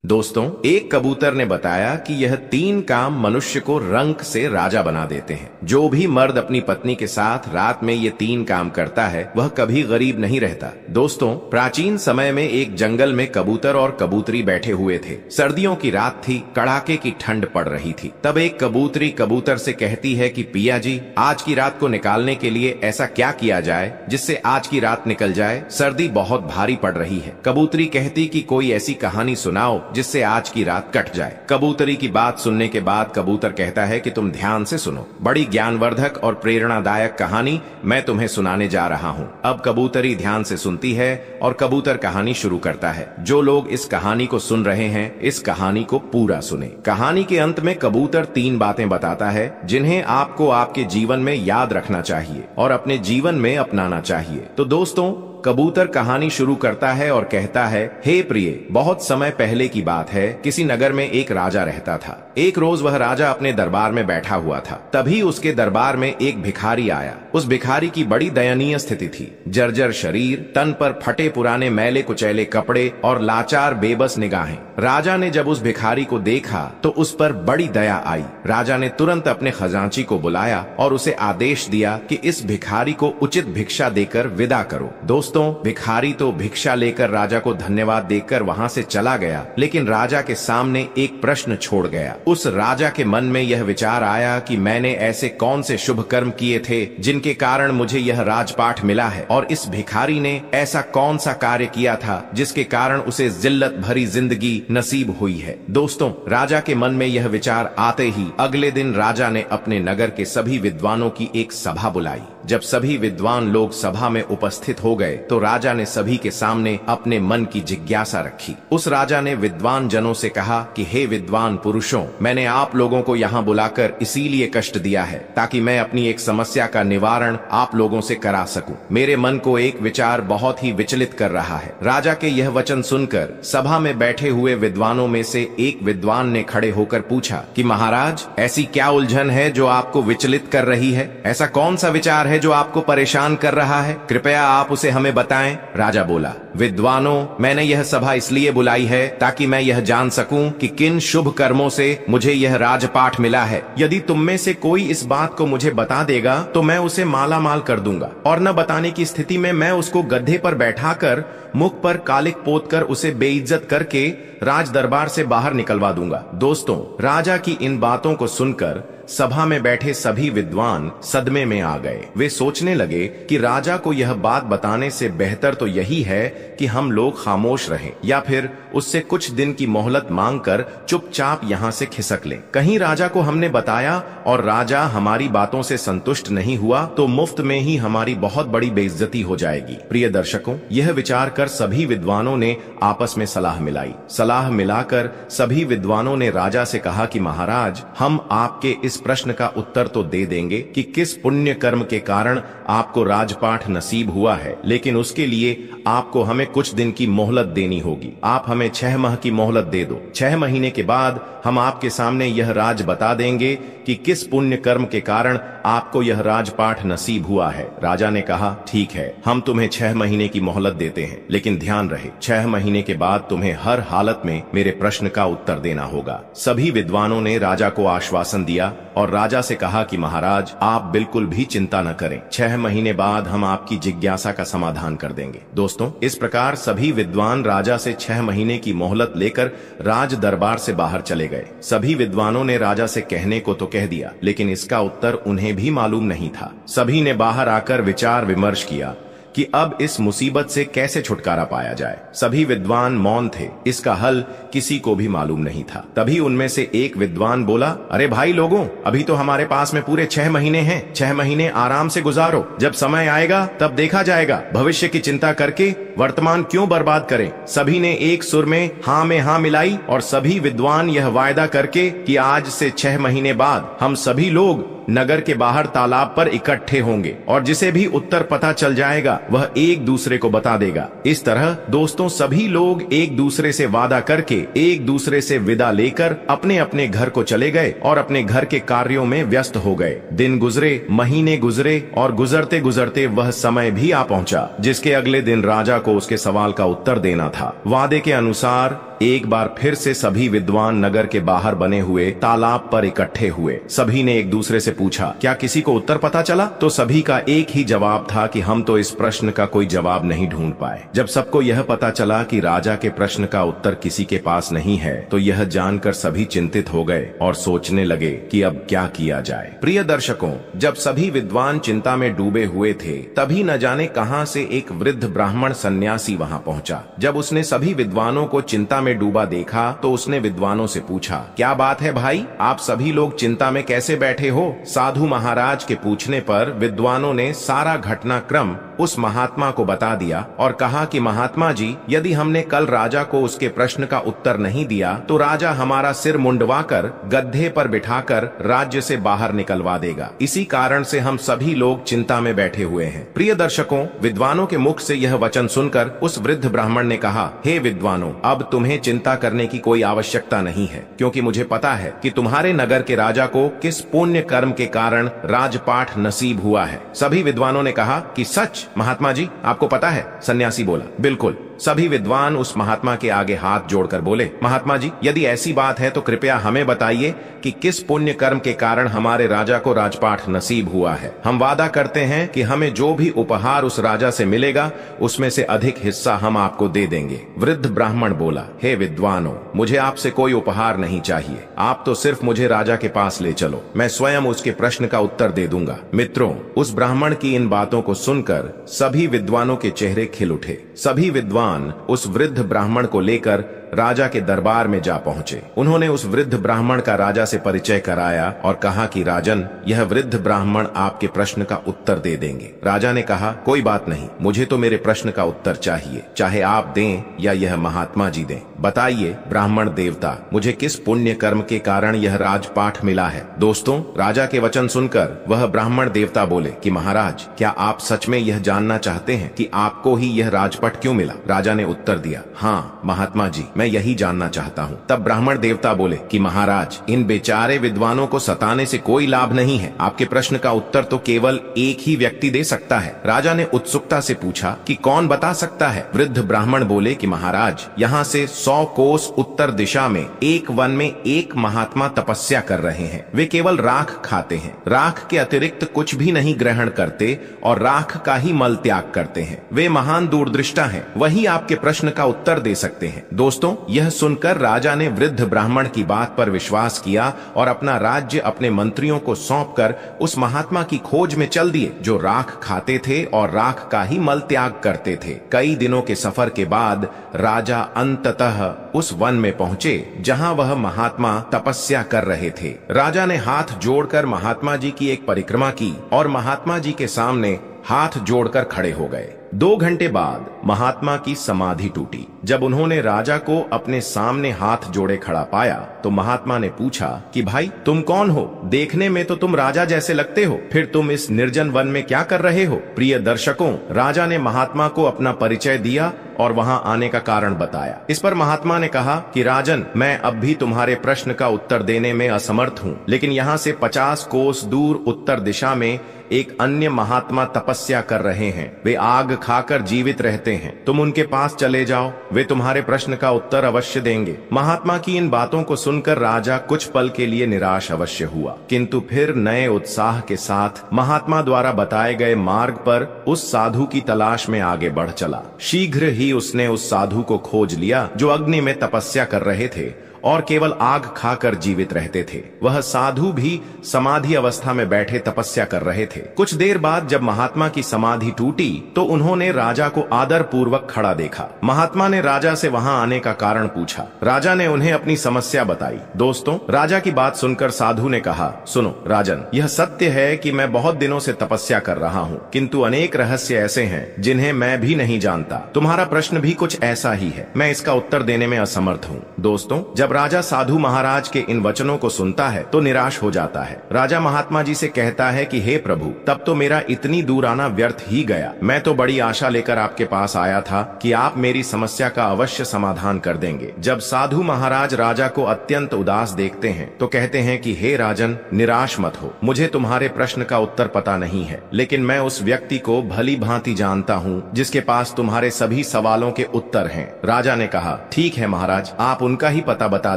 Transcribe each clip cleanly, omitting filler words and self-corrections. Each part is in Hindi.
दोस्तों, एक कबूतर ने बताया कि यह 3 काम मनुष्य को रंक से राजा बना देते हैं। जो भी मर्द अपनी पत्नी के साथ रात में ये 3 काम करता है वह कभी गरीब नहीं रहता। दोस्तों, प्राचीन समय में एक जंगल में कबूतर और कबूतरी बैठे हुए थे। सर्दियों की रात थी, कड़ाके की ठंड पड़ रही थी। तब एक कबूतरी कबूतर से कहती है कि पिया जी, आज की रात को निकालने के लिए ऐसा क्या किया जाए जिससे आज की रात निकल जाए। सर्दी बहुत भारी पड़ रही है। कबूतरी कहती कि कोई ऐसी कहानी सुनाओ जिससे आज की रात कट जाए। कबूतरी की बात सुनने के बाद कबूतर कहता है कि तुम ध्यान से सुनो, बड़ी ज्ञानवर्धक और प्रेरणादायक कहानी मैं तुम्हें सुनाने जा रहा हूँ। अब कबूतरी ध्यान से सुनती है और कबूतर कहानी शुरू करता है। जो लोग इस कहानी को सुन रहे हैं, इस कहानी को पूरा सुने। कहानी के अंत में कबूतर 3 बातें बताता है जिन्हें आपको आपके जीवन में याद रखना चाहिए और अपने जीवन में अपनाना चाहिए। तो दोस्तों, कबूतर कहानी शुरू करता है और कहता है, हे प्रिय, बहुत समय पहले की बात है। किसी नगर में एक राजा रहता था। एक रोज वह राजा अपने दरबार में बैठा हुआ था। तभी उसके दरबार में एक भिखारी आया। उस भिखारी की बड़ी दयनीय स्थिति थी। जर्जर शरीर, तन पर फटे पुराने मैले कुचैले कपड़े और लाचार बेबस निगाहें। राजा ने जब उस भिखारी को देखा तो उस पर बड़ी दया आई। राजा ने तुरंत अपने खजांची को बुलाया और उसे आदेश दिया कि इस भिखारी को उचित भिक्षा देकर विदा करो। दोस्तों, भिखारी तो भिक्षा लेकर राजा को धन्यवाद देकर वहां से चला गया, लेकिन राजा के सामने एक प्रश्न छोड़ गया। उस राजा के मन में यह विचार आया कि मैंने ऐसे कौन से शुभ कर्म किए थे जिनके कारण मुझे यह राजपाट मिला है, और इस भिखारी ने ऐसा कौन सा कार्य किया था जिसके कारण उसे जिल्लत भरी जिंदगी नसीब हुई है। दोस्तों, राजा के मन में यह विचार आते ही अगले दिन राजा ने अपने नगर के सभी विद्वानों की एक सभा बुलाई। जब सभी विद्वान लोग सभा में उपस्थित हो गए तो राजा ने सभी के सामने अपने मन की जिज्ञासा रखी। उस राजा ने विद्वान जनों से कहा कि हे विद्वान पुरुषों, मैंने आप लोगों को यहाँ बुलाकर इसीलिए कष्ट दिया है ताकि मैं अपनी एक समस्या का निवारण आप लोगों से करा सकूं। मेरे मन को एक विचार बहुत ही विचलित कर रहा है। राजा के यह वचन सुनकर सभा में बैठे हुए विद्वानों में से एक विद्वान ने खड़े होकर पूछा कि महाराज, ऐसी क्या उलझन है जो आपको विचलित कर रही है? ऐसा कौन सा विचार है जो आपको परेशान कर रहा है? कृपया आप उसे हमें बताएं। राजा बोला, विद्वानों, मैंने यह सभा इसलिए बुलाई है ताकि मैं यह जान सकूं कि किन शुभ कर्मों से मुझे यह राजपाठ मिला है। यदि तुम में से कोई इस बात को मुझे बता देगा तो मैं उसे माला माल कर दूंगा, और न बताने की स्थिति में मैं उसको गड्ढे पर बैठाकर मुख पर कालिक पोतकर उसे बेइज्जत करके राज दरबार से बाहर निकलवा दूंगा। दोस्तों, राजा की इन बातों को सुनकर सभा में बैठे सभी विद्वान सदमे में आ गए। वे सोचने लगे कि राजा को यह बात बताने से बेहतर तो यही है कि हम लोग खामोश रहें या फिर उससे कुछ दिन की मोहलत मांगकर चुपचाप यहाँ से खिसक लें। कहीं राजा को हमने बताया और राजा हमारी बातों से संतुष्ट नहीं हुआ तो मुफ्त में ही हमारी बहुत बड़ी बेइज्जती हो जाएगी। प्रिय दर्शकों, यह विचार कर सभी विद्वानों ने आपस में सलाह मिलाई। सलाह मिलाकर सभी विद्वानों ने राजा से कहा कि महाराज, हम आपके इस प्रश्न का उत्तर तो दे देंगे कि किस पुण्य कर्म के कारण आपको राजपाठ नसीब हुआ है, लेकिन उसके लिए आपको हमें कुछ दिन की मोहलत देनी होगी। आप हमें 6 माह की मोहलत दे दो। 6 महीने के बाद हम आपके सामने यह राज बता देंगे कि किस पुण्य कर्म के कारण आपको यह राजपाठ नसीब हुआ है। राजा ने कहा, ठीक है, हम तुम्हें 6 महीने की मोहलत देते हैं, लेकिन ध्यान रहे 6 महीने के बाद तुम्हें हर हालत में मेरे प्रश्न का उत्तर देना होगा। सभी विद्वानों ने राजा को आश्वासन दिया और राजा से कहा कि महाराज, आप बिल्कुल भी चिंता न करें, 6 महीने बाद हम आपकी जिज्ञासा का समाधान कर देंगे। दोस्तों, इस प्रकार सभी विद्वान राजा से 6 महीने की मोहलत लेकर राज दरबार से बाहर चले गए। सभी विद्वानों ने राजा से कहने को तो कह दिया, लेकिन इसका उत्तर उन्हें भी मालूम नहीं था। सभी ने बाहर आकर विचार विमर्श किया कि अब इस मुसीबत से कैसे छुटकारा पाया जाए। सभी विद्वान मौन थे। इसका हल किसी को भी मालूम नहीं था। तभी उनमें से एक विद्वान बोला, अरे भाई लोगों, अभी तो हमारे पास में पूरे 6 महीने हैं। 6 महीने आराम से गुजारो, जब समय आएगा तब देखा जाएगा। भविष्य की चिंता करके वर्तमान क्यों बर्बाद करें? सभी ने एक सुर में हाँ मिलाई और सभी विद्वान यह वायदा करके कि आज से 6 महीने बाद हम सभी लोग नगर के बाहर तालाब पर इकट्ठे होंगे और जिसे भी उत्तर पता चल जाएगा वह एक दूसरे को बता देगा। इस तरह दोस्तों, सभी लोग एक दूसरे से वादा करके एक दूसरे से विदा लेकर अपने अपने घर को चले गए और अपने घर के कार्यों में व्यस्त हो गए। दिन गुजरे, महीने गुजरे और गुजरते गुजरते वह समय भी आ पहुंचा जिसके अगले दिन राजा को उसके सवाल का उत्तर देना था। वादे के अनुसार एक बार फिर से सभी विद्वान नगर के बाहर बने हुए तालाब पर इकट्ठे हुए। सभी ने एक दूसरे से पूछा, क्या किसी को उत्तर पता चला? तो सभी का एक ही जवाब था कि हम तो इस प्रश्न का कोई जवाब नहीं ढूंढ पाए। जब सबको यह पता चला कि राजा के प्रश्न का उत्तर किसी के पास नहीं है, तो यह जानकर सभी चिंतित हो गए और सोचने लगे कि अब क्या किया जाए। प्रिय दर्शकों, जब सभी विद्वान चिंता में डूबे हुए थे, तभी न जाने कहां से एक वृद्ध ब्राह्मण सन्यासी वहां पहुंचा। जब उसने सभी विद्वानों को चिंता में डूबा देखा, तो उसने विद्वानों से पूछा, क्या बात है भाई, आप सभी लोग चिंता में कैसे बैठे हो? साधु महाराज के पूछने पर विद्वानों ने सारा घटनाक्रम उस महात्मा को बता दिया और कहा कि महात्मा जी, यदि हमने कल राजा को उसके प्रश्न का उत्तर नहीं दिया, तो राजा हमारा सिर मुंडवाकर गड्ढे पर बिठाकर राज्य से बाहर निकलवा देगा। इसी कारण से हम सभी लोग चिंता में बैठे हुए हैं। प्रिय दर्शकों, विद्वानों के मुख से यह वचन सुनकर उस वृद्ध ब्राह्मण ने कहा, हे विद्वानों, अब तुम्हें चिंता करने की कोई आवश्यकता नहीं है, क्योंकि मुझे पता है कि तुम्हारे नगर के राजा को किस पुण्य कर्म के कारण राजपाठ नसीब हुआ है। सभी विद्वानों ने कहा कि सच महात्मा जी, आपको पता है? सन्यासी बोला, बिल्कुल। सभी विद्वान उस महात्मा के आगे हाथ जोड़कर बोले, महात्मा जी, यदि ऐसी बात है तो कृपया हमें बताइए कि किस पुण्य कर्म के कारण हमारे राजा को राजपाठ नसीब हुआ है। हम वादा करते हैं कि हमें जो भी उपहार उस राजा से मिलेगा, उसमें से अधिक हिस्सा हम आपको दे देंगे। वृद्ध ब्राह्मण बोला, हे विद्वानों, मुझे आपसे कोई उपहार नहीं चाहिए। आप तो सिर्फ मुझे राजा के पास ले चलो, मैं स्वयं उसके प्रश्न का उत्तर दे दूंगा। मित्रों, उस ब्राह्मण की इन बातों को सुनकर सभी विद्वानों के चेहरे खिल उठे। सभी विद्वान उस वृद्ध ब्राह्मण को लेकर राजा के दरबार में जा पहुंचे। उन्होंने उस वृद्ध ब्राह्मण का राजा से परिचय कराया और कहा कि राजन, यह वृद्ध ब्राह्मण आपके प्रश्न का उत्तर दे देंगे। राजा ने कहा, कोई बात नहीं, मुझे तो मेरे प्रश्न का उत्तर चाहिए, चाहे आप दें या यह महात्मा जी दें। बताइए ब्राह्मण देवता, मुझे किस पुण्य कर्म के कारण यह राजपाठ मिला है? दोस्तों, राजा के वचन सुनकर वह ब्राह्मण देवता बोले कि महाराज, क्या आप सच में यह जानना चाहते हैं कि आपको ही यह राजपाठ क्यों मिला? राजा ने उत्तर दिया, हाँ महात्मा जी, मैं यही जानना चाहता हूँ। तब ब्राह्मण देवता बोले कि महाराज, इन बेचारे विद्वानों को सताने से कोई लाभ नहीं है। आपके प्रश्न का उत्तर तो केवल एक ही व्यक्ति दे सकता है। राजा ने उत्सुकता से पूछा कि कौन बता सकता है? वृद्ध ब्राह्मण बोले कि महाराज, यहाँ से 100 कोस उत्तर दिशा में एक वन में एक महात्मा तपस्या कर रहे हैं। वे केवल राख खाते हैं, राख के अतिरिक्त कुछ भी नहीं ग्रहण करते और राख का ही मल त्याग करते हैं। वे महान दूरदृष्टा हैं, वही आपके प्रश्न का उत्तर दे सकते हैं। दोस्तों, यह सुनकर राजा ने वृद्ध ब्राह्मण की बात पर विश्वास किया और अपना राज्य अपने मंत्रियों को सौंपकर उस महात्मा की खोज में चल दिए, जो राख खाते थे और राख का ही मल त्याग करते थे। कई दिनों के सफर के बाद राजा अंततः उस वन में पहुंचे जहां वह महात्मा तपस्या कर रहे थे। राजा ने हाथ जोड़कर महात्मा जी की एक परिक्रमा की और महात्मा जी के सामने हाथ जोड़कर खड़े हो गए। 2 घंटे बाद महात्मा की समाधि टूटी। जब उन्होंने राजा को अपने सामने हाथ जोड़े खड़ा पाया, तो महात्मा ने पूछा कि भाई, तुम कौन हो? देखने में तो तुम राजा जैसे लगते हो, फिर तुम इस निर्जन वन में क्या कर रहे हो? प्रिय दर्शकों, राजा ने महात्मा को अपना परिचय दिया और वहां आने का कारण बताया। इस पर महात्मा ने कहा कि राजन, मैं अब भी तुम्हारे प्रश्न का उत्तर देने में असमर्थ हूँ, लेकिन यहाँ से 50 कोस दूर उत्तर दिशा में एक अन्य महात्मा तपस्या कर रहे हैं। वे आग खाकर जीवित रहते हैं, तुम उनके पास चले जाओ, वे तुम्हारे प्रश्न का उत्तर अवश्य देंगे। महात्मा की इन बातों को सुनकर राजा कुछ पल के लिए निराश अवश्य हुआ, किंतु फिर नए उत्साह के साथ महात्मा द्वारा बताए गए मार्ग पर उस साधु की तलाश में आगे बढ़ चला। शीघ्र ही उसने उस साधु को खोज लिया जो अग्नि में तपस्या कर रहे थे और केवल आग खाकर जीवित रहते थे। वह साधु भी समाधि अवस्था में बैठे तपस्या कर रहे थे। कुछ देर बाद जब महात्मा की समाधि टूटी, तो उन्होंने राजा को आदर पूर्वक खड़ा देखा। महात्मा ने राजा से वहां आने का कारण पूछा। राजा ने उन्हें अपनी समस्या बताई। दोस्तों, राजा की बात सुनकर साधु ने कहा, सुनो राजन, यह सत्य है कि मैं बहुत दिनों से तपस्या कर रहा हूँ, किंतु अनेक रहस्य ऐसे हैं जिन्हें मैं भी नहीं जानता। तुम्हारा प्रश्न भी कुछ ऐसा ही है, मैं इसका उत्तर देने में असमर्थ हूँ। दोस्तों, जब राजा साधु महाराज के इन वचनों को सुनता है तो निराश हो जाता है। राजा महात्मा जी से कहता है कि हे प्रभु, तब तो मेरा इतनी दूर आना व्यर्थ ही गया। मैं तो बड़ी आशा लेकर आपके पास पास आया था कि आप मेरी समस्या का अवश्य समाधान कर देंगे। जब साधु महाराज राजा को अत्यंत उदास देखते हैं तो कहते हैं कि हे राजन, निराश मत हो, मुझे तुम्हारे प्रश्न का उत्तर पता नहीं है, लेकिन मैं उस व्यक्ति को भली भांति जानता हूँ जिसके पास तुम्हारे सभी सवालों के उत्तर हैं। राजा ने कहा, ठीक है महाराज, आप उनका ही पता बता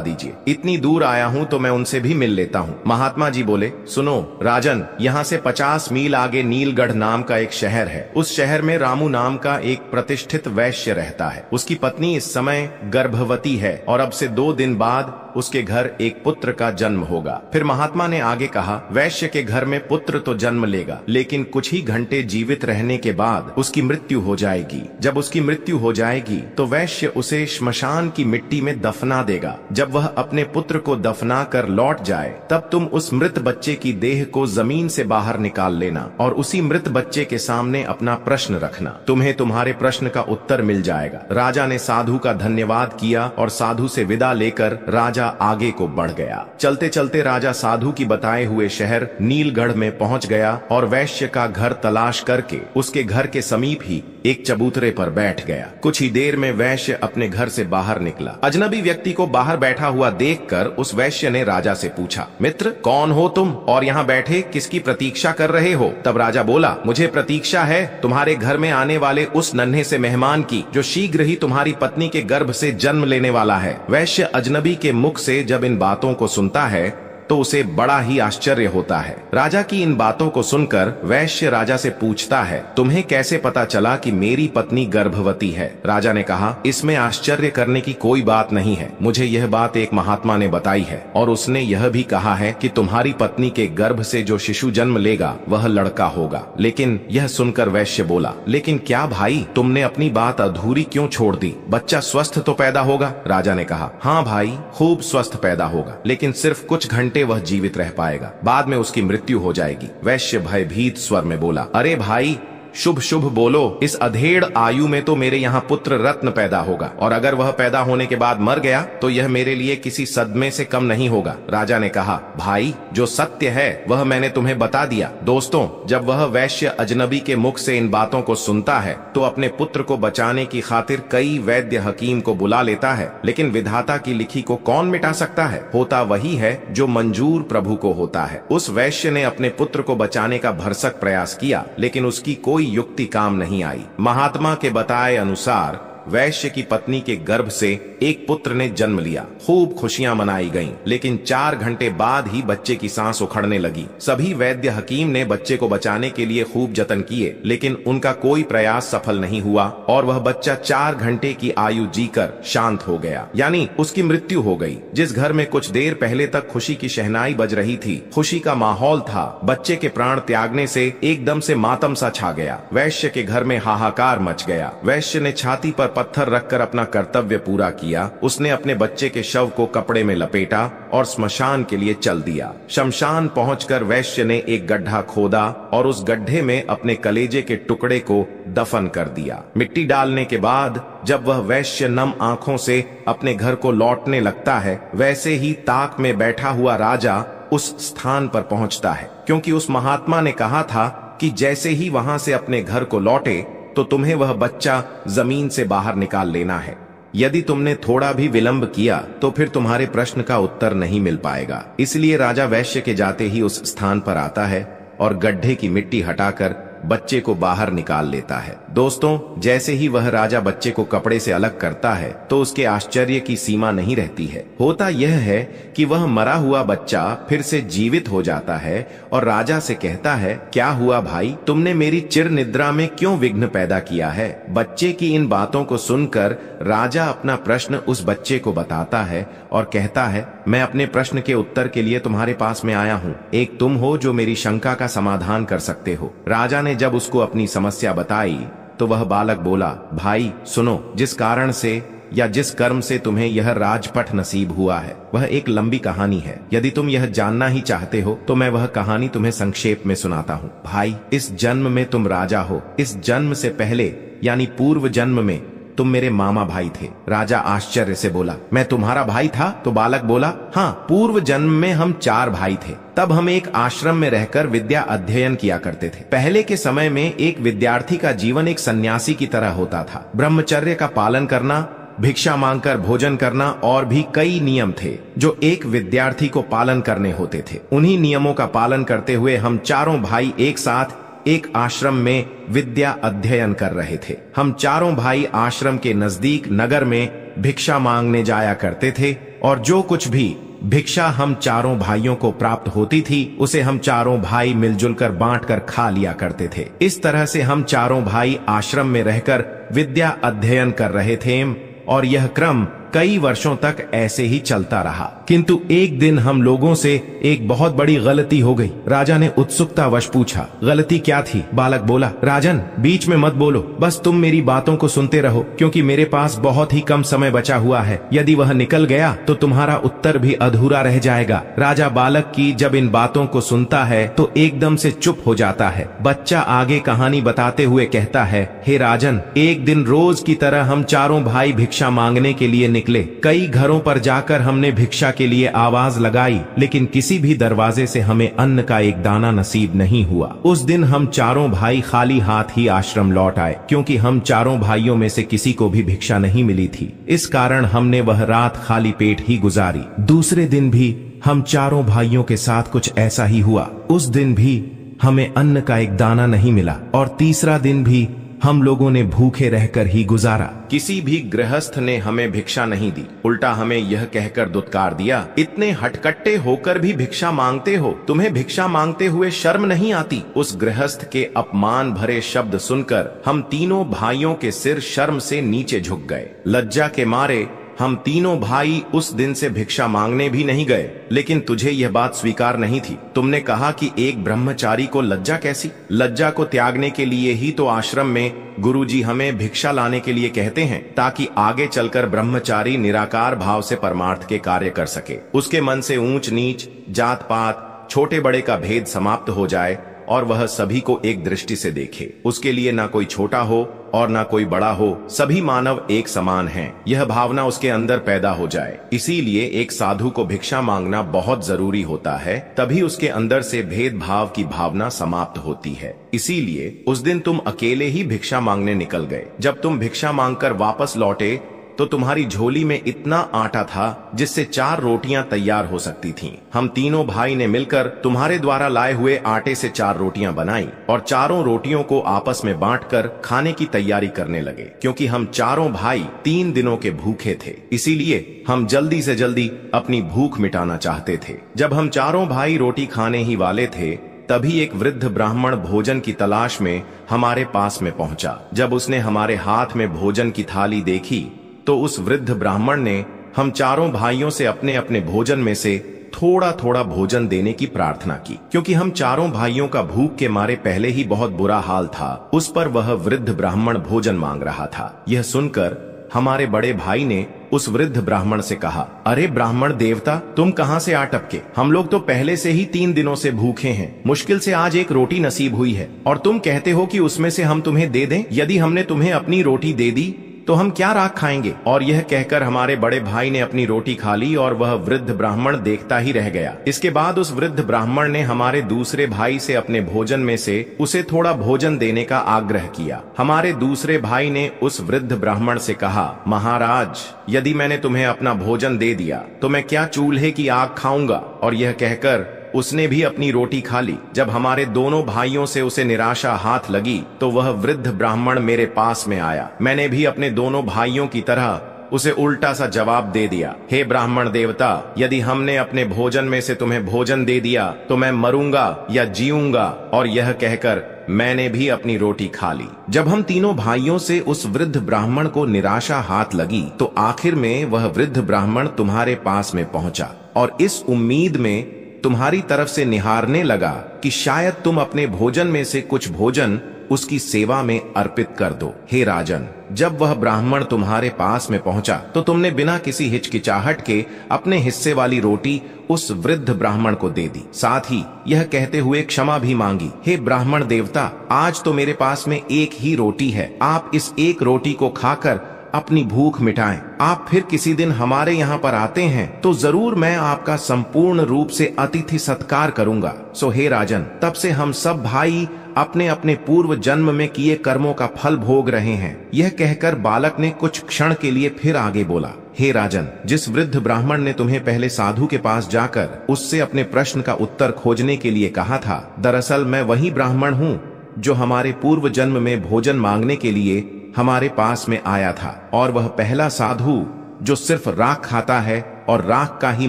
दीजिए, इतनी दूर आया हूँ तो मैं उनसे भी मिल लेता हूँ। महात्मा जी बोले, सुनो राजन, यहाँ से 50 मील आगे नीलगढ़ नाम का एक शहर है। उस शहर में रामू नाम का एक प्रतिष्ठित वैश्य रहता है। उसकी पत्नी इस समय गर्भवती है और अब से 2 दिन बाद उसके घर एक पुत्र का जन्म होगा। फिर महात्मा ने आगे कहा, वैश्य के घर में पुत्र तो जन्म लेगा, लेकिन कुछ ही घंटे जीवित रहने के बाद उसकी मृत्यु हो जाएगी। जब उसकी मृत्यु हो जाएगी तो वैश्य उसे श्मशान की मिट्टी में दफना देगा। जब वह अपने पुत्र को दफना कर लौट जाए तब तुम उस मृत बच्चे की देह को जमीन से बाहर निकाल लेना और उसी मृत बच्चे के सामने अपना प्रश्न रखना। तुम्हें तुम्हारे प्रश्न का उत्तर मिल जाएगा। राजा ने साधु का धन्यवाद किया और साधु से विदा लेकर राजा आगे को बढ़ गया। चलते चलते राजा साधु की बताए हुए शहर नीलगढ़ में पहुंच गया और वैश्य का घर तलाश करके उसके घर के समीप ही एक चबूतरे पर बैठ गया। कुछ ही देर में वैश्य अपने घर से बाहर निकला। अजनबी व्यक्ति को बाहर बैठा हुआ देखकर उस वैश्य ने राजा से पूछा, मित्र कौन हो तुम और यहाँ बैठे किसकी प्रतीक्षा कर रहे हो? तब राजा बोला, मुझे प्रतीक्षा है तुम्हारे घर में आने वाले उस नन्हे से मेहमान की जो शीघ्र ही तुम्हारी पत्नी के गर्भ से जन्म लेने वाला है। वैश्य अजनबी के मुख से जब इन बातों को सुनता है तो उसे बड़ा ही आश्चर्य होता है। राजा की इन बातों को सुनकर वैश्य राजा से पूछता है, तुम्हें कैसे पता चला कि मेरी पत्नी गर्भवती है? राजा ने कहा, इसमें आश्चर्य करने की कोई बात नहीं है। मुझे यह बात एक महात्मा ने बताई है और उसने यह भी कहा है कि तुम्हारी पत्नी के गर्भ से जो शिशु जन्म लेगा वह लड़का होगा। लेकिन यह सुनकर वैश्य बोला, लेकिन क्या भाई, तुमने अपनी बात अधूरी क्यों छोड़ दी? बच्चा स्वस्थ तो पैदा होगा? राजा ने कहा, हाँ भाई, खूब स्वस्थ पैदा होगा, लेकिन सिर्फ कुछ घंटे वह जीवित रह पाएगा, बाद में उसकी मृत्यु हो जाएगी। वैश्य भयभीत स्वर में बोला, अरे भाई, शुभ शुभ बोलो, इस अधेड़ आयु में तो मेरे यहाँ पुत्र रत्न पैदा होगा और अगर वह पैदा होने के बाद मर गया तो यह मेरे लिए किसी सदमे से कम नहीं होगा। राजा ने कहा, भाई, जो सत्य है वह मैंने तुम्हें बता दिया। दोस्तों, जब वह वैश्य अजनबी के मुख से इन बातों को सुनता है तो अपने पुत्र को बचाने की खातिर कई वैद्य हकीम को बुला लेता है, लेकिन विधाता की लिखी को कौन मिटा सकता है? होता वही है जो मंजूर प्रभु को होता है। उस वैश्य ने अपने पुत्र को बचाने का भरसक प्रयास किया, लेकिन उसकी कोई युक्ति काम नहीं आई। महात्मा के बताए अनुसार वैश्य की पत्नी के गर्भ से एक पुत्र ने जन्म लिया। खूब खुशियां मनाई गईं, लेकिन 4 घंटे बाद ही बच्चे की सांस उखड़ने लगी। सभी वैद्य हकीम ने बच्चे को बचाने के लिए खूब जतन किए, लेकिन उनका कोई प्रयास सफल नहीं हुआ और वह बच्चा 4 घंटे की आयु जीकर शांत हो गया, यानी उसकी मृत्यु हो गई। जिस घर में कुछ देर पहले तक खुशी की शहनाई बज रही थी, खुशी का माहौल था, बच्चे के प्राण त्यागने से एकदम से मातम सा छा गया। वैश्य के घर में हाहाकार मच गया। वैश्य ने छाती पर पत्थर रखकर अपना कर्तव्य पूरा किया। उसने अपने बच्चे के शव को कपड़े में लपेटा और स्मशान के लिए चल दिया। शमशान पहुंचकर वैश्य ने एक गड्ढा खोदा और उस गड्ढे में अपने कलेजे के टुकड़े को दफन कर दिया। मिट्टी डालने के बाद जब वह वैश्य नम आंखों से अपने घर को लौटने लगता है, वैसे ही ताक में बैठा हुआ राजा उस स्थान पर पहुंचता है, क्योंकि उस महात्मा ने कहा था कि जैसे ही वहां से अपने घर को लौटे तो तुम्हें वह बच्चा जमीन से बाहर निकाल लेना है। यदि तुमने थोड़ा भी विलंब किया तो फिर तुम्हारे प्रश्न का उत्तर नहीं मिल पाएगा। इसलिए राजा वैश्य के जाते ही उस स्थान पर आता है और गड्ढे की मिट्टी हटाकर बच्चे को बाहर निकाल लेता है। दोस्तों, जैसे ही वह राजा बच्चे को कपड़े से अलग करता है तो उसके आश्चर्य की सीमा नहीं रहती है। होता यह है कि वह मरा हुआ बच्चा फिर से जीवित हो जाता है और राजा से कहता है, क्या हुआ भाई, तुमने मेरी चिर निद्रा में क्यों विघ्न पैदा किया है? बच्चे की इन बातों को सुनकर राजा अपना प्रश्न उस बच्चे को बताता है और कहता है, मैं अपने प्रश्न के उत्तर के लिए तुम्हारे पास में आया हूँ। एक तुम हो जो मेरी शंका का समाधान कर सकते हो। राजा ने जब उसको अपनी समस्या बताई तो वह बालक बोला, भाई सुनो, जिस कारण से या जिस कर्म से तुम्हें यह राजपट नसीब हुआ है वह एक लंबी कहानी है। यदि तुम यह जानना ही चाहते हो तो मैं वह कहानी तुम्हें संक्षेप में सुनाता हूँ। भाई, इस जन्म में तुम राजा हो। इस जन्म से पहले यानी पूर्व जन्म में तुम मेरे मामा भाई थे। राजा आश्चर्य से बोला, मैं तुम्हारा भाई था? तो बालक बोला, हाँ, पूर्व जन्म में हम 4 भाई थे। तब हम एक आश्रम में रहकर विद्या अध्ययन किया करते थे। पहले के समय में एक विद्यार्थी का जीवन एक सन्यासी की तरह होता था। ब्रह्मचर्य का पालन करना, भिक्षा मांगकर भोजन करना और भी कई नियम थे जो एक विद्यार्थी को पालन करने होते थे। उन्हीं नियमों का पालन करते हुए हम 4 भाई एक साथ एक आश्रम में विद्या अध्ययन कर रहे थे। हम 4 भाई आश्रम के नजदीक नगर में भिक्षा मांगने जाया करते थे और जो कुछ भी भिक्षा हम 4 भाइयों को प्राप्त होती थी उसे हम 4 भाई मिलजुल कर बांट कर खा लिया करते थे। इस तरह से हम 4 भाई आश्रम में रहकर विद्या अध्ययन कर रहे थे और यह क्रम कई वर्षों तक ऐसे ही चलता रहा। किंतु एक दिन हम लोगों से एक बहुत बड़ी गलती हो गई। राजा ने उत्सुकतावश पूछा, गलती क्या थी? बालक बोला, राजन, बीच में मत बोलो, बस तुम मेरी बातों को सुनते रहो, क्योंकि मेरे पास बहुत ही कम समय बचा हुआ है। यदि वह निकल गया तो तुम्हारा उत्तर भी अधूरा रह जाएगा। राजा बालक की जब इन बातों को सुनता है तो एकदम से चुप हो जाता है। बच्चा आगे कहानी बताते हुए कहता है, हे राजन, एक दिन रोज की तरह हम 4 भाई भिक्षा मांगने के लिए निकले। कई घरों पर जाकर हमने भिक्षा के लिए आवाज लगाई, लेकिन किसी भी दरवाजे से हमें अन्न का एक दाना नसीब नहीं हुआ। उस दिन हम 4 भाई खाली हाथ ही आश्रम लौट आए, क्योंकि हम 4 भाइयों में से किसी को भी भिक्षा नहीं मिली थी। इस कारण हमने वह रात खाली पेट ही गुजारी। दूसरे दिन भी हम 4 भाइयों के साथ कुछ ऐसा ही हुआ। उस दिन भी हमें अन्न का एक दाना नहीं मिला और तीसरा दिन भी हम लोगों ने भूखे रहकर ही गुजारा। किसी भी गृहस्थ ने हमें भिक्षा नहीं दी, उल्टा हमें यह कहकर दुत्कार दिया, इतने हटकट्टे होकर भी भिक्षा मांगते हो, तुम्हें भिक्षा मांगते हुए शर्म नहीं आती? उस गृहस्थ के अपमान भरे शब्द सुनकर हम तीनों भाइयों के सिर शर्म से नीचे झुक गए। लज्जा के मारे हम तीनों भाई उस दिन से भिक्षा मांगने भी नहीं गए। लेकिन तुझे यह बात स्वीकार नहीं थी। तुमने कहा कि एक ब्रह्मचारी को लज्जा कैसी? लज्जा को त्यागने के लिए ही तो आश्रम में गुरुजी हमें भिक्षा लाने के लिए कहते हैं, ताकि आगे चलकर ब्रह्मचारी निराकार भाव से परमार्थ के कार्य कर सके। उसके मन से ऊंच नीच, जात पात, छोटे बड़े का भेद समाप्त हो जाए और वह सभी को एक दृष्टि से देखे। उसके लिए ना कोई छोटा हो और ना कोई बड़ा हो, सभी मानव एक समान हैं। यह भावना उसके अंदर पैदा हो जाए। इसीलिए एक साधु को भिक्षा मांगना बहुत जरूरी होता है, तभी उसके अंदर से भेदभाव की भावना समाप्त होती है। इसीलिए उस दिन तुम अकेले ही भिक्षा मांगने निकल गए। जब तुम भिक्षा मांगकर वापस लौटे तो तुम्हारी झोली में इतना आटा था जिससे 4 रोटियां तैयार हो सकती थीं। हम तीनों भाई ने मिलकर तुम्हारे द्वारा लाए हुए आटे से 4 रोटियां बनाई और 4 रोटियों को आपस में बांटकर खाने की तैयारी करने लगे। क्योंकि हम 4 भाई 3 दिनों के भूखे थे, इसीलिए हम जल्दी से जल्दी अपनी भूख मिटाना चाहते थे। जब हम 4 भाई रोटी खाने ही वाले थे, तभी एक वृद्ध ब्राह्मण भोजन की तलाश में हमारे पास में पहुंचा। जब उसने हमारे हाथ में भोजन की थाली देखी तो उस वृद्ध ब्राह्मण ने हम 4 भाइयों से अपने अपने भोजन में से थोड़ा थोड़ा भोजन देने की प्रार्थना की। क्योंकि हम 4 भाइयों का भूख के मारे पहले ही बहुत बुरा हाल था, उस पर वह वृद्ध ब्राह्मण भोजन मांग रहा था। यह सुनकर हमारे बड़े भाई ने उस वृद्ध ब्राह्मण से कहा, अरे ब्राह्मण देवता, तुम कहां से आ टपके? हम लोग तो पहले से ही 3 दिनों से भूखे हैं। मुश्किल से आज एक रोटी नसीब हुई है और तुम कहते हो कि उसमें से हम तुम्हें दे दें। यदि हमने तुम्हें अपनी रोटी दे दी तो हम क्या राख खाएंगे? और यह कहकर हमारे बड़े भाई ने अपनी रोटी खा ली और वह वृद्ध ब्राह्मण देखता ही रह गया। इसके बाद उस वृद्ध ब्राह्मण ने हमारे दूसरे भाई से अपने भोजन में से उसे थोड़ा भोजन देने का आग्रह किया। हमारे दूसरे भाई ने उस वृद्ध ब्राह्मण से कहा, महाराज, यदि मैंने तुम्हें अपना भोजन दे दिया तो मैं क्या चूल्हे की आग खाऊंगा? और यह कहकर उसने भी अपनी रोटी खा ली। जब हमारे दोनों भाइयों से उसे निराशा हाथ लगी तो वह वृद्ध ब्राह्मण मेरे पास में आया। मैंने भी अपने दोनों भाइयों की तरह उसे उल्टा सा जवाब दे दिया, हे ब्राह्मण देवता, यदि हमने अपने भोजन में से तुम्हें भोजन दे दिया तो मैं मरूंगा या जीऊंगा। और यह कहकर मैंने भी अपनी रोटी खा ली। जब हम तीनों भाइयों से उस वृद्ध ब्राह्मण को निराशा हाथ लगी तो आखिर में वह वृद्ध ब्राह्मण तुम्हारे पास में पहुंचा और इस उम्मीद में तुम्हारी तरफ से निहारने लगा कि शायद तुम अपने भोजन में से कुछ भोजन उसकी सेवा में अर्पित कर दो। हे राजन, जब वह ब्राह्मण तुम्हारे पास में पहुंचा तो तुमने बिना किसी हिचकिचाहट के अपने हिस्से वाली रोटी उस वृद्ध ब्राह्मण को दे दी। साथ ही यह कहते हुए क्षमा भी मांगी, हे ब्राह्मण देवता, आज तो मेरे पास में एक ही रोटी है। आप इस एक रोटी को खाकर अपनी भूख मिटाएं। आप फिर किसी दिन हमारे यहाँ पर आते हैं तो जरूर मैं आपका संपूर्ण रूप से अतिथि सत्कार करूंगा। सो हे राजन, तब से हम सब भाई अपने अपने पूर्व जन्म में किए कर्मों का फल भोग रहे हैं। यह कहकर बालक ने कुछ क्षण के लिए फिर आगे बोला, हे राजन, जिस वृद्ध ब्राह्मण ने तुम्हें पहले साधु के पास जाकर उससे अपने प्रश्न का उत्तर खोजने के लिए कहा था, दरअसल मैं वही ब्राह्मण हूँ जो हमारे पूर्व जन्म में भोजन मांगने के लिए हमारे पास में आया था। और वह पहला साधु जो सिर्फ राख खाता है और राख का ही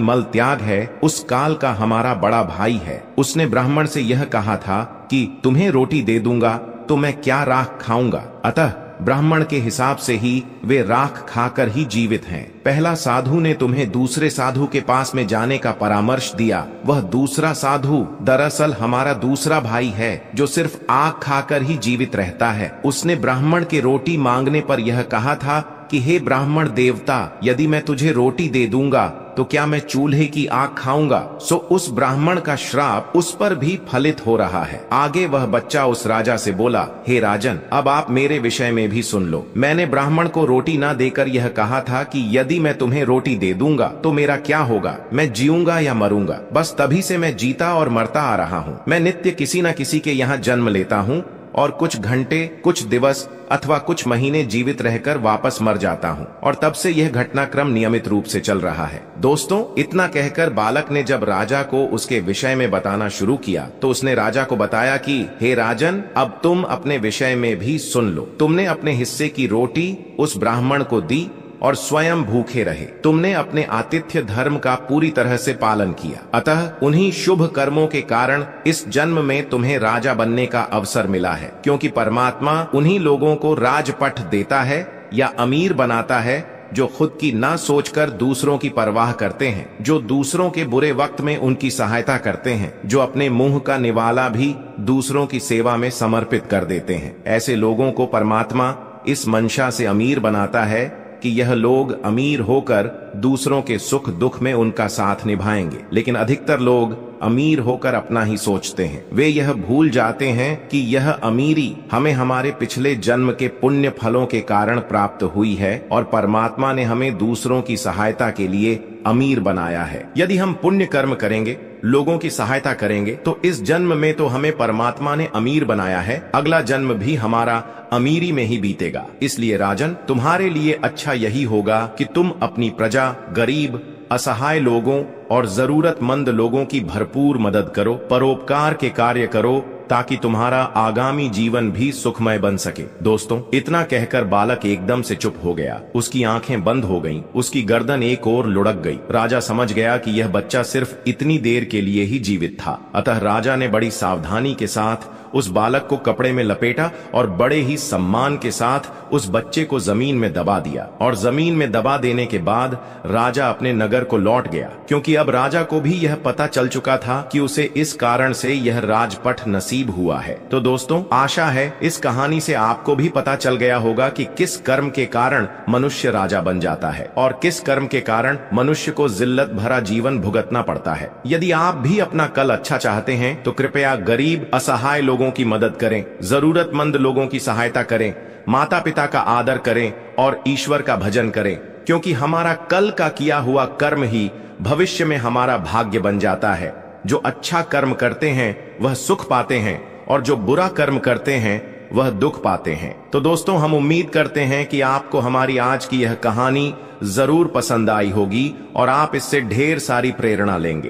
मल त्याग है, उस काल का हमारा बड़ा भाई है। उसने ब्राह्मण से यह कहा था कि तुम्हें रोटी दे दूंगा तो मैं क्या राख खाऊंगा। अतः ब्राह्मण के हिसाब से ही वे राख खाकर ही जीवित हैं। पहला साधु ने तुम्हें दूसरे साधु के पास में जाने का परामर्श दिया। वह दूसरा साधु दरअसल हमारा दूसरा भाई है जो सिर्फ आग खाकर ही जीवित रहता है। उसने ब्राह्मण के रोटी मांगने पर यह कहा था कि हे ब्राह्मण देवता, यदि मैं तुझे रोटी दे दूंगा तो क्या मैं चूल्हे की आग खाऊंगा। सो उस ब्राह्मण का श्राप उस पर भी फलित हो रहा है। आगे वह बच्चा उस राजा से बोला, हे राजन, अब आप मेरे विषय में भी सुन लो। मैंने ब्राह्मण को रोटी ना देकर यह कहा था कि यदि मैं तुम्हें रोटी दे दूंगा तो मेरा क्या होगा, मैं जीऊंगा या मरूंगा। बस तभी से मैं जीता और मरता आ रहा हूँ। मैं नित्य किसी न किसी के यहाँ जन्म लेता हूँ और कुछ घंटे, कुछ दिवस अथवा कुछ महीने जीवित रहकर वापस मर जाता हूँ, और तब से यह घटनाक्रम नियमित रूप से चल रहा है। दोस्तों, इतना कहकर बालक ने जब राजा को उसके विषय में बताना शुरू किया तो उसने राजा को बताया कि हे राजन, अब तुम अपने विषय में भी सुन लो। तुमने अपने हिस्से की रोटी उस ब्राह्मण को दी और स्वयं भूखे रहे। तुमने अपने आतिथ्य धर्म का पूरी तरह से पालन किया। अतः उन्हीं शुभ कर्मों के कारण इस जन्म में तुम्हें राजा बनने का अवसर मिला है, क्योंकि परमात्मा उन्हीं लोगों को राजपट देता है या अमीर बनाता है जो खुद की ना सोचकर दूसरों की परवाह करते हैं, जो दूसरों के बुरे वक्त में उनकी सहायता करते हैं, जो अपने मुंह का निवाला भी दूसरों की सेवा में समर्पित कर देते हैं। ऐसे लोगों को परमात्मा इस मंशा से अमीर बनाता है कि यह लोग अमीर होकर दूसरों के सुख दुख में उनका साथ निभाएंगे। लेकिन अधिकतर लोग अमीर होकर अपना ही सोचते हैं। वे यह भूल जाते हैं कि यह अमीरी हमें हमारे पिछले जन्म के पुण्य फलों के कारण प्राप्त हुई है और परमात्मा ने हमें दूसरों की सहायता के लिए अमीर बनाया है। यदि हम पुण्य कर्म करेंगे, लोगों की सहायता करेंगे, तो इस जन्म में तो हमें परमात्मा ने अमीर बनाया है, अगला जन्म भी हमारा अमीरी में ही बीतेगा। इसलिए राजन, तुम्हारे लिए अच्छा यही होगा कि तुम अपनी प्रजा, गरीब, असहाय लोगों और जरूरतमंद लोगों की भरपूर मदद करो, परोपकार के कार्य करो, ताकि तुम्हारा आगामी जीवन भी सुखमय बन सके। दोस्तों, इतना कहकर बालक एकदम से चुप हो गया। उसकी आंखें बंद हो गईं, उसकी गर्दन एक ओर लुढ़क गई। राजा समझ गया कि यह बच्चा सिर्फ इतनी देर के लिए ही जीवित था। अतः राजा ने बड़ी सावधानी के साथ उस बालक को कपड़े में लपेटा और बड़े ही सम्मान के साथ उस बच्चे को जमीन में दबा दिया। और जमीन में दबा देने के बाद राजा अपने नगर को लौट गया, क्योंकि अब राजा को भी यह पता चल चुका था कि उसे इस कारण से यह राजपट नसीब हुआ है। तो दोस्तों, आशा है इस कहानी से आपको भी पता चल गया होगा कि किस कर्म के कारण मनुष्य राजा बन जाता है और किस कर्म के कारण मनुष्य को जिल्लत भरा जीवन भुगतना पड़ता है। यदि आप भी अपना कल अच्छा चाहते हैं तो कृपया गरीब, असहाय लोगों की मदद करें, जरूरतमंद लोगों की सहायता करें, माता पिता का आदर करें और ईश्वर का भजन करें, क्योंकि हमारा कल का किया हुआ कर्म ही भविष्य में हमारा भाग्य बन जाता है। जो अच्छा कर्म करते हैं वह सुख पाते हैं और जो बुरा कर्म करते हैं वह दुख पाते हैं। तो दोस्तों, हम उम्मीद करते हैं कि आपको हमारी आज की यह कहानी जरूर पसंद आई होगी और आप इससे ढेर सारी प्रेरणा लेंगे।